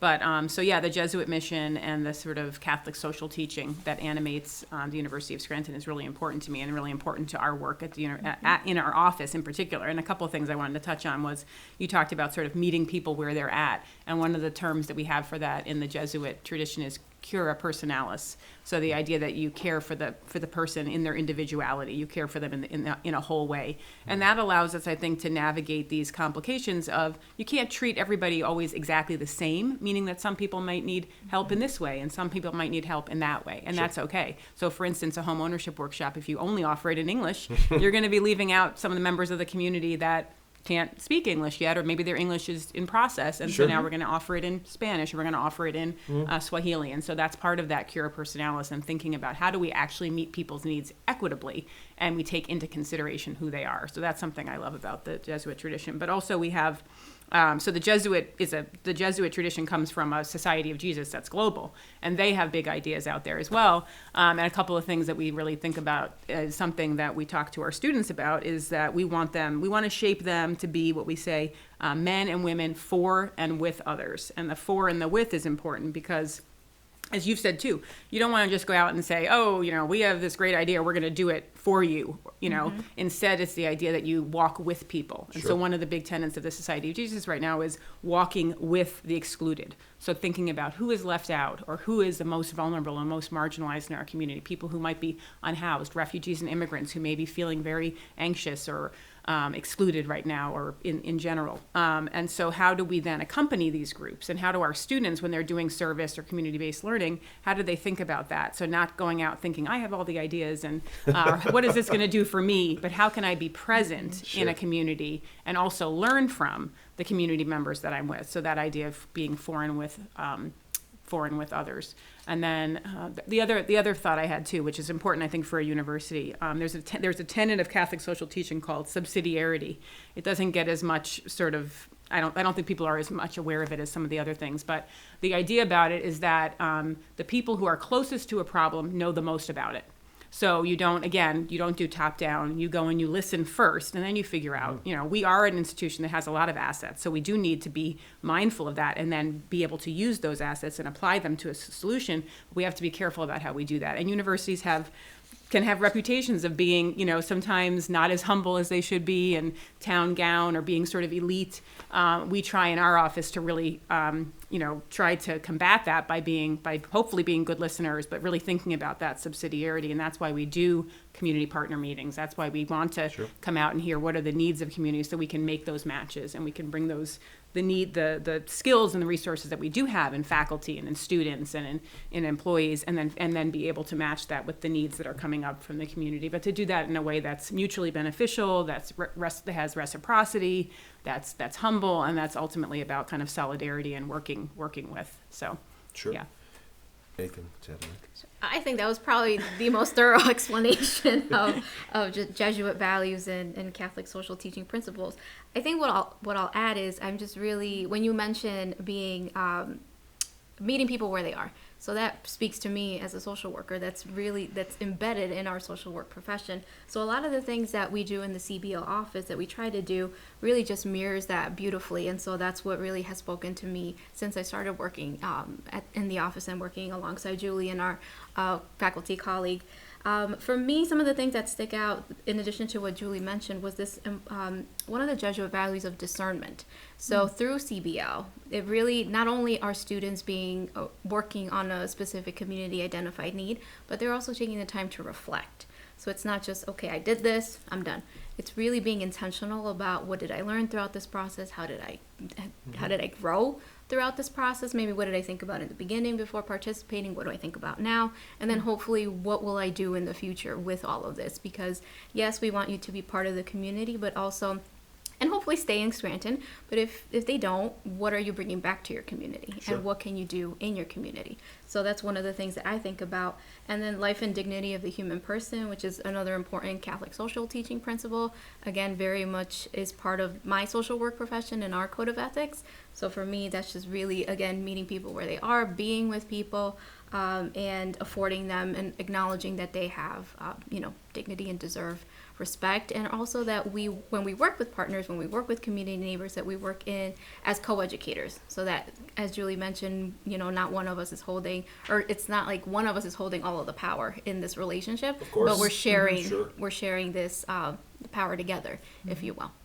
But so yeah, the Jesuit mission and the sort of Catholic social teaching that animates the University of Scranton is really important to me and really important to our work at the in our office in particular. And a couple of things I wanted to touch on was you talked about sort of meeting people where they're at, and one of the terms that we have for that in the Jesuit tradition is cura personalis. So the idea that you care for the person in their individuality, you care for them in a whole way, and that allows us, I think, to navigate these complications of you can't treat everybody always exactly the same, meaning that some people might need help in this way and some people might need help in that way, and that's okay. So, for instance, a home ownership workshop, if you only offer it in English, you're going to be leaving out some of the members of the community that can't speak English yet, or maybe their English is in process, and so now we're going to offer it in Spanish, or we're going to offer it in Swahili, and so that's part of that cura personalis and thinking about how do we actually meet people's needs equitably, and we take into consideration who they are. So that's something I love about the Jesuit tradition. But also we have so the Jesuit tradition comes from a Society of Jesus that's global, and they have big ideas out there as well. And a couple of things that we really think about as something that we talk to our students about is that we want to shape them to be what we say men and women for and with others. And the for and the with is important because, as you've said too, you don't want to just go out and say, oh, we have this great idea, we're going to do it for you, Instead, it's the idea that you walk with people. And so one of the big tenets of the Society of Jesus right now is walking with the excluded. So thinking about who is left out, or who is the most vulnerable and most marginalized in our community, people who might be unhoused, refugees and immigrants who may be feeling very anxious or excluded right now, or in general. And so how do we then accompany these groups, and how do our students, when they're doing service or community-based learning, how do they think about that? So not going out thinking, I have all the ideas, and what is this going to do for me? But how can I be present in a community and also learn from the community members that I'm with? So that idea of being foreign with others. And then the other thought I had too, which is important I think for a university, there's a tenet of Catholic social teaching called subsidiarity. It doesn't get as much sort of, I don't think people are as much aware of it as some of the other things, but the idea about it is that the people who are closest to a problem know the most about it. So you don't do top down. You go and you listen first, and then you figure out, we are an institution that has a lot of assets. So we do need to be mindful of that and then be able to use those assets and apply them to a solution. We have to be careful about how we do that. And universities can have reputations of being, sometimes not as humble as they should be, and town gown, or being sort of elite. We try in our office to really, try to combat that by hopefully being good listeners, but really thinking about that subsidiarity. And that's why we do community partner meetings. That's why we want to come out and hear what are the needs of communities, so we can make those matches and we can bring the skills and the resources that we do have in faculty and in students and in employees, and then be able to match that with the needs that are coming up from the community. But to do that in a way that's mutually beneficial, that has reciprocity, that's humble, and that's ultimately about kind of solidarity and working with. So, yeah. Anything to add? I think that was probably the most thorough explanation of Jesuit values and Catholic social teaching principles. I think what I'll add is I'm just really, when you mention being meeting people where they are, so that speaks to me as a social worker. That's embedded in our social work profession. So a lot of the things that we do in the CBO office that we try to do really just mirrors that beautifully. And so that's what really has spoken to me since I started working in the office and working alongside Julie and our faculty colleague. For me, some of the things that stick out, in addition to what Julie mentioned, was this one of the Jesuit values of discernment. So through CBL, it really, not only are students working on a specific community identified need, but they're also taking the time to reflect. So it's not just, okay, I did this, I'm done. It's really being intentional about what did I learn throughout this process, how did I grow throughout this process, maybe what did I think about in the beginning before participating, what do I think about now, and then hopefully what will I do in the future with all of this, because yes, we want you to be part of the community, but also, and hopefully stay in Scranton, but if they don't, what are you bringing back to your community, and what can you do in your community? So that's one of the things that I think about. And then life and dignity of the human person, which is another important Catholic social teaching principle, again, very much is part of my social work profession and our code of ethics. So for me, that's just really, again, meeting people where they are, being with people, and affording them and acknowledging that they have, dignity and deserve respect, and also that when we work with partners, when we work with community neighbors, that we work in as co-educators, so that, as Julie mentioned, not one of us is holding, or it's not like one of us is holding all of the power in this relationship, Of course. but we're sharing Sure. this power together, if you will.